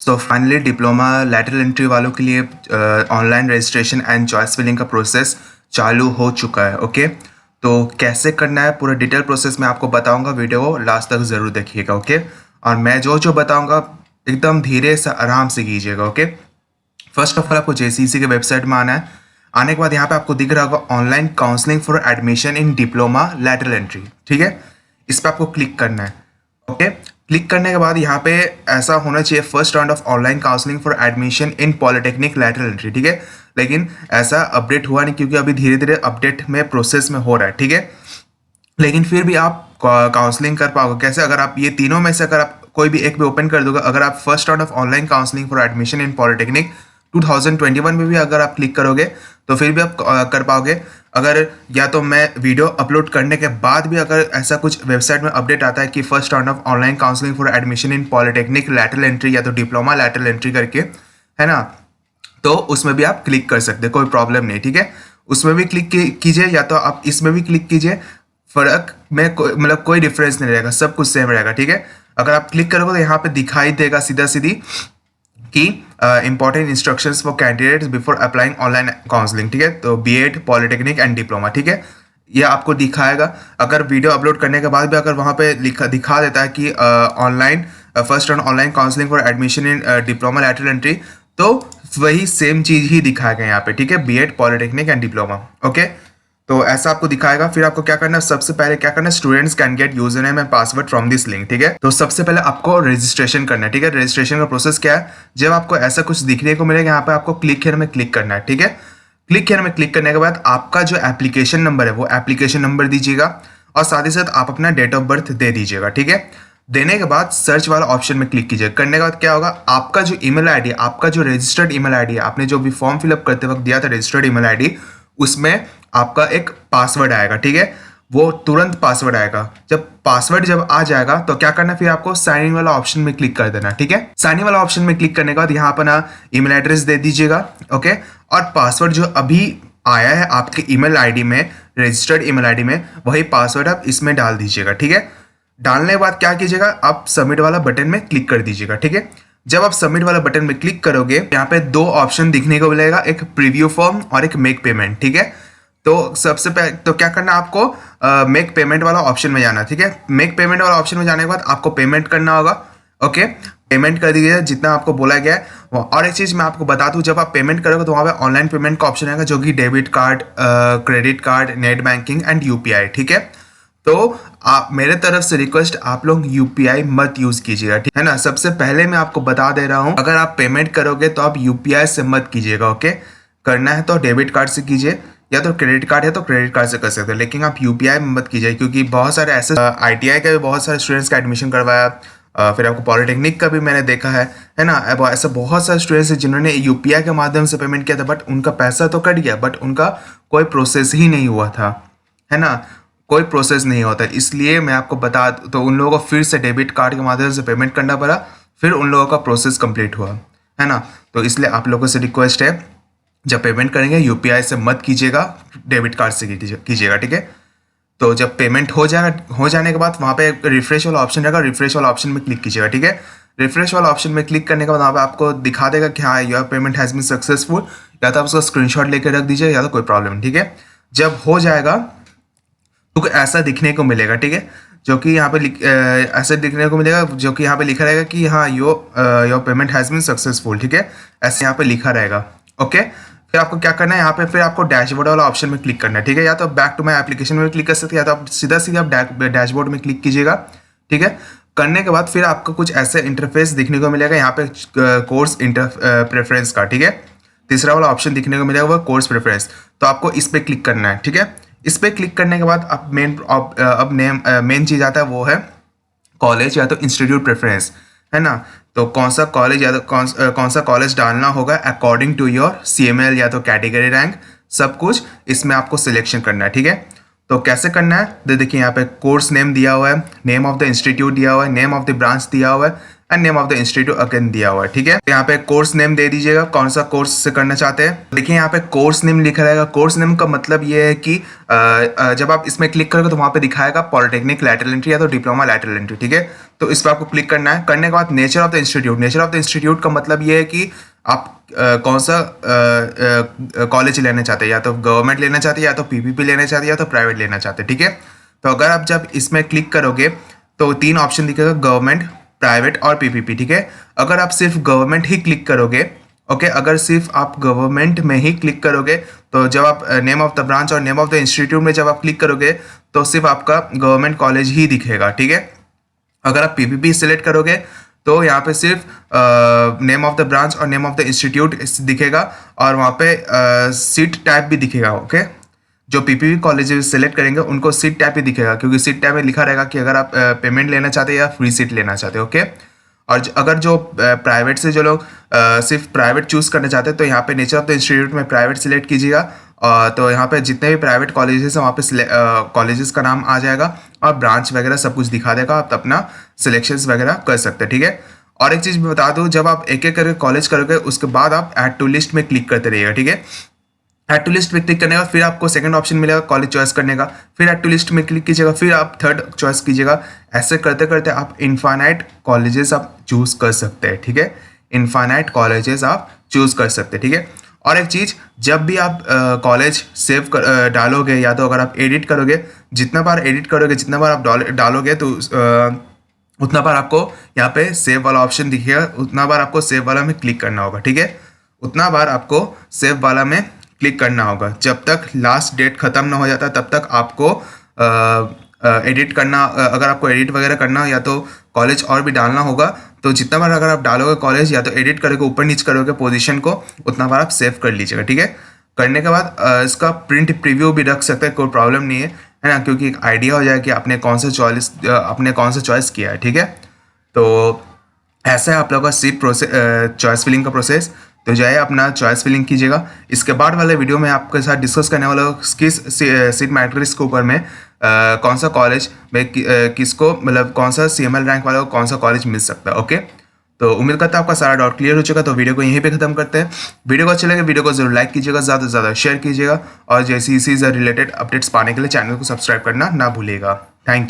सो finally diploma lateral entry वालों के लिए online registration and choice filling का प्रोसेस चालू हो चुका है। ओके, तो कैसे करना है पूरा डिटेल प्रोसेस मैं आपको बताऊंगा, वीडियो को लास्ट तक ज़रूर देखिएगा। ओके, और मैं जो जो बताऊंगा एकदम धीरे से आराम से कीजिएगा। ओके, फर्स्ट ऑफ ऑल आपको जेसीसी के वेबसाइट में आना है। आने के बाद यहाँ पे आपको दिख रहा होगा online counselling for admission in diploma lateral entry. ठीक है, इस पर आपको क्लिक करना है। ओके, क्लिक करने के बाद यहाँ पे ऐसा होना चाहिए first round of online counselling for admission in polytechnic lateral entry. ठीक है, लेकिन ऐसा अपडेट हुआ नहीं क्योंकि अभी धीरे धीरे अपडेट में प्रोसेस में हो रहा है। ठीक है, लेकिन फिर भी आप काउंसलिंग कर पाओगे कैसे? अगर आप ये तीनों में से अगर आप कोई भी एक भी ओपन कर दोगे, अगर आप first round of online counselling for admission in polytechnic 2021 में भी अगर आप क्लिक करोगे तो फिर भी आप कर पाओगे। अगर या तो मैं वीडियो अपलोड करने के बाद भी अगर ऐसा कुछ वेबसाइट में अपडेट आता है कि first round of online counselling for admission in polytechnic lateral entry या तो डिप्लोमा लैटरल एंट्री करके, है ना, तो उसमें भी आप क्लिक कर सकते हैं, कोई प्रॉब्लम नहीं। ठीक है, उसमें भी क्लिक कीजिए या तो आप इसमें भी क्लिक कीजिए, फर्क में मतलब कोई डिफरेंस नहीं रहेगा, सब कुछ सेम रहेगा। ठीक है, अगर आप क्लिक करोगे तो यहाँ पे दिखाई देगा सीधा सीधी कि important instructions for candidates before applying online counselling. ठीक है, तो B.Ed पॉलिटेक्निक एंड डिप्लोमा। ठीक है, ये आपको दिखाएगा। अगर वीडियो अपलोड करने के बाद भी अगर वहाँ पे दिखा देता है कि online first round online counselling for admission in diploma lateral entry, तो वही सेम चीज़ ही दिखाएगा यहाँ पे। ठीक है, B.Ed polytechnic and diploma. Okay, तो ऐसा आपको दिखाएगा। फिर आपको क्या करना है, सबसे पहले क्या करना है, students can get user name and password from this link. ठीक है, तो सबसे पहले आपको रजिस्ट्रेशन करना है। ठीक है, रजिस्ट्रेशन का प्रोसेस क्या है, जब आपको ऐसा कुछ दिखने को मिलेगा यहाँ पे आपको क्लिक हियर में क्लिक करना है। ठीक है, क्लिक हियर में क्लिक करने के बाद आपका जो एप्लीकेशन नंबर है वो एप्लीकेशन नंबर दीजिएगा और साथ ही साथ आप अपना डेट ऑफ बर्थ दे दीजिएगा। ठीक है, देने के बाद सर्च वाला ऑप्शन में क्लिक कीजिएगा। करने के बाद क्या होगा, आपका जो ईमेल आईडी, आपका जो रजिस्टर्ड ईमेल आईडी है, आपने जो भी फॉर्म फिलअप करते वक्त दिया था रजिस्टर्ड ईमेल आईडी, उसमें आपका एक पासवर्ड आएगा। ठीक है, वो तुरंत पासवर्ड आएगा। जब आ जाएगा तो क्या करना है, फिर आपको साइन इन वाला ऑप्शन में क्लिक कर देना। ठीक है, साइन इन वाला ऑप्शन में क्लिक करने के बाद यहाँ अपना ईमेल एड्रेस दे दीजिएगा। ओके, और पासवर्ड जो अभी आया है आपके ईमेल आईडी में, रजिस्टर्ड ईमेल आईडी में, वही पासवर्ड आप इसमें डाल दीजिएगा। ठीक है, डालने के बाद क्या कीजिएगा, आप सबमिट वाला बटन में क्लिक कर दीजिएगा। ठीक है, जब आप सबमिट वाला बटन में क्लिक करोगे यहाँ पे दो ऑप्शन दिखने को मिलेगा, एक प्रीव्यू फॉर्म और एक मेक पेमेंट। ठीक है, तो सबसे पहले तो क्या करना है, आपको मेक पेमेंट वाला ऑप्शन में जाना। ठीक है, मेक पेमेंट वाला ऑप्शन में जाने के बाद आपको पेमेंट करना होगा। ओके, पेमेंट कर दीजिए जितना आपको बोला गया है। और एक चीज़ मैं आपको बता दूं, जब आप पेमेंट करोगे तो वहाँ पे ऑनलाइन पेमेंट का ऑप्शन आएगा जो कि debit card, credit card, net banking and UPI। ठीक है, तो आप मेरे तरफ से रिक्वेस्ट, आप लोग UPI मत यूज कीजिएगा। ठीक है ना, सबसे पहले मैं आपको बता दे रहा हूँ, अगर आप पेमेंट करोगे तो आप UPI से मत कीजिएगा। ओके, करना है तो डेबिट कार्ड से कीजिए या तो क्रेडिट कार्ड है तो क्रेडिट कार्ड से कर सकते हैं, लेकिन आप UPI में मत कीजिए क्योंकि बहुत सारे ऐसे ITI का भी बहुत सारे स्टूडेंट्स का एडमिशन करवाया, फिर आपको पॉलिटेक्निक का भी मैंने देखा है ना, अब ऐसे बहुत सारे स्टूडेंट्स हैं जिन्होंने UPI के माध्यम से पेमेंट किया था, बट उनका पैसा तो कट गया, बट उनका कोई प्रोसेस ही नहीं हुआ था, है ना, कोई प्रोसेस नहीं होता। इसलिए मैं आपको बता, तो उन लोगों को फिर से डेबिट कार्ड के माध्यम से पेमेंट करना पड़ा, फिर उन लोगों का प्रोसेस कंप्लीट हुआ, है ना। तो इसलिए आप लोगों से रिक्वेस्ट है, जब पेमेंट करेंगे UPI से मत कीजिएगा, डेबिट कार्ड से कीजिएगा। ठीक है, तो जब पेमेंट हो जाने के बाद वहाँ पे रिफ्रेश वाला ऑप्शन रहेगा, रिफ्रेश वाला ऑप्शन में क्लिक कीजिएगा। ठीक है, रिफ्रेश वाला ऑप्शन में क्लिक करने के बाद वहाँ पे आपको दिखा देगा कि हाँ your payment has been successful, या तो आप उसका स्क्रीनशॉट लेकर रख दीजिए या तो कोई प्रॉब्लम नहीं। ठीक है, जब हो जाएगा तो ऐसा दिखने को मिलेगा। ठीक है, जो कि यहाँ पे ऐसे दिखने को मिलेगा, जो कि यहाँ पे लिखा रहेगा कि हाँ your payment has been successful. ठीक है, ऐसे यहाँ पे लिखा रहेगा। ओके, फिर आपको क्या करना है, यहाँ पे फिर आपको डैशबोर्ड वाला ऑप्शन में क्लिक करना है। ठीक है, या तो बैक टू माय एप्लीकेशन में क्लिक कर सकते हैं या तो आप सीधा आप डैशबोर्ड में क्लिक कीजिएगा। ठीक है, करने के बाद फिर आपको कुछ ऐसे इंटरफेस दिखने को मिलेगा यहाँ पे कोर्स प्रेफरेंस का। ठीक है, तीसरा वाला ऑप्शन दिखने को मिलेगा वो कोर्स प्रेफरेंस, तो आपको इस पर क्लिक करना है। ठीक है, इस पर क्लिक करने के बाद अब मेन चीज़ आता है वो है कॉलेज या तो इंस्टीट्यूट प्रेफरेंस, है ना। तो कौन सा कॉलेज या तो कौन सा कॉलेज डालना होगा अकॉर्डिंग टू योर CML या तो कैटेगरी रैंक, सब कुछ इसमें आपको सिलेक्शन करना है। ठीक है, तो कैसे करना है, देखिए यहाँ पे कोर्स नेम दिया हुआ है, नेम ऑफ द इंस्टीट्यूट दिया हुआ है, नेम ऑफ द ब्रांच दिया हुआ है, and name of the institute again दिया हुआ है, ठीक है। यहाँ पे कोर्स नेम दे दीजिएगा, कौन सा कोर्स से करना चाहते हैं। देखिए यहाँ पे कोर्स नेम लिखा रहेगा। कोर्स नेम का मतलब ये है कि जब आप इसमें क्लिक करोगे तो वहाँ पे दिखाएगा पॉलिटेक्निक लैटरल एंट्री या तो डिप्लोमा लैटरल एंट्री, ठीक है। तो इस पर आपको क्लिक करना है। करने के बाद nature of the institute, nature of the institute का मतलब ये है कि आप कौन सा कॉलेज लेना चाहते हैं, या तो गवर्नमेंट लेना चाहते हैं, या तो पीपीपी लेना चाहते हैं, या तो प्राइवेट लेना चाहते हैं, ठीक है। तो अगर आप जब इसमें क्लिक करोगे तो 3 ऑप्शन दिखेगा, गवर्नमेंट, प्राइवेट और पीपीपी, ठीक है। अगर आप सिर्फ गवर्नमेंट ही क्लिक करोगे, ओके, अगर सिर्फ आप गवर्नमेंट में ही क्लिक करोगे तो जब आप नेम ऑफ द ब्रांच और नेम ऑफ द इंस्टीट्यूट में जब आप क्लिक करोगे तो सिर्फ आपका गवर्नमेंट कॉलेज ही दिखेगा, ठीक है। अगर आप पीपीपी सिलेक्ट करोगे तो यहाँ पे सिर्फ नेम ऑफ द ब्रांच और नेम ऑफ द इंस्टीट्यूट दिखेगा और वहाँ पे सीट टाइप भी दिखेगा, ओके। जो पीपीपी कॉलेजेस सिलेक्ट करेंगे उनको सीट टाइप भी दिखेगा, क्योंकि सीट टाइप में लिखा रहेगा कि अगर आप पेमेंट लेना चाहते हैं या फ्री सीट लेना चाहते हैं, ओके। और अगर जो प्राइवेट से जो लोग सिर्फ प्राइवेट चूज़ करना चाहते हैं तो यहाँ पे नेचर ऑफ द इंस्टीट्यूट में प्राइवेट सिलेक्ट कीजिएगा। तो यहाँ पे जितने भी प्राइवेट कॉलेजेस हैं वहाँ पे कॉलेजेस का नाम आ जाएगा और ब्रांच वगैरह सब कुछ दिखा देगा, आप अपना सिलेक्शंस वगैरह कर सकते हैं, ठीक है। और एक चीज़ बता दूँ, जब आप एक एक करके कॉलेज करोगे उसके बाद आप ऐड टू लिस्ट में क्लिक करते रहिएगा, ठीक है। ऐड टू लिस्ट में क्लिक करने का फिर आपको सेकंड ऑप्शन मिलेगा कॉलेज चॉइस करने का, फिर ऐड टू लिस्ट में क्लिक कीजिएगा, फिर आप थर्ड चॉइस कीजिएगा। ऐसे करते करते आप इनफाइनाइट कॉलेजेस आप चूज़ कर सकते हैं, ठीक है। इनफाइनाइट कॉलेजेस आप चूज़ कर सकते हैं, ठीक है। और एक चीज़, जब भी आप कॉलेज सेव डालोगे या तो अगर आप एडिट करोगे, जितना बार एडिट करोगे, जितना बार आप डालोगे तो उतना बार आपको यहाँ पे सेव वाला ऑप्शन दिखेगा, उतना बार आपको सेव वाला में क्लिक करना होगा, ठीक है। उतना बार आपको सेव वाला में क्लिक करना होगा। जब तक लास्ट डेट ख़त्म ना हो जाता तब तक आपको एडिट करना, अगर आपको एडिट वगैरह करना या तो कॉलेज और भी डालना होगा तो जितना बार अगर आप डालोगे कॉलेज या तो एडिट करोगे, ऊपर नीचे करोगे पोजीशन को, उतना बार आप सेव कर लीजिएगा, ठीक है। करने के बाद इसका प्रिंट प्रीव्यू भी रख सकते हैं, कोई प्रॉब्लम नहीं है ना, क्योंकि एक आइडिया हो जाए कि आपने कौन सा चॉइस किया है, ठीक है। तो ऐसा है आप लोगों का सीट चॉइस फिलिंग का प्रोसेस। तो जाए अपना चॉइस फिलिंग कीजिएगा। इसके बाद वाले वीडियो में आपके साथ डिस्कस करने वाला हूँ किस सीट मैट्रिक्स के ऊपर में कौन सा कॉलेज में किसको, मतलब कौन सा CML रैंक वाला को कौन सा कॉलेज मिल सकता है, ओके। तो उम्मीद करता है आपका सारा डाउट क्लियर हो चुका। तो वीडियो को यहीं पे खत्म करते हैं। वीडियो को अच्छा लगे वीडियो को जरूर लाइक कीजिएगा, ज़्यादा से ज़्यादा शेयर कीजिएगा और JCECE से रिलेटेड अपडेट्स पाने के लिए चैनल को सब्सक्राइब करना ना भूलिएगा। Thank you.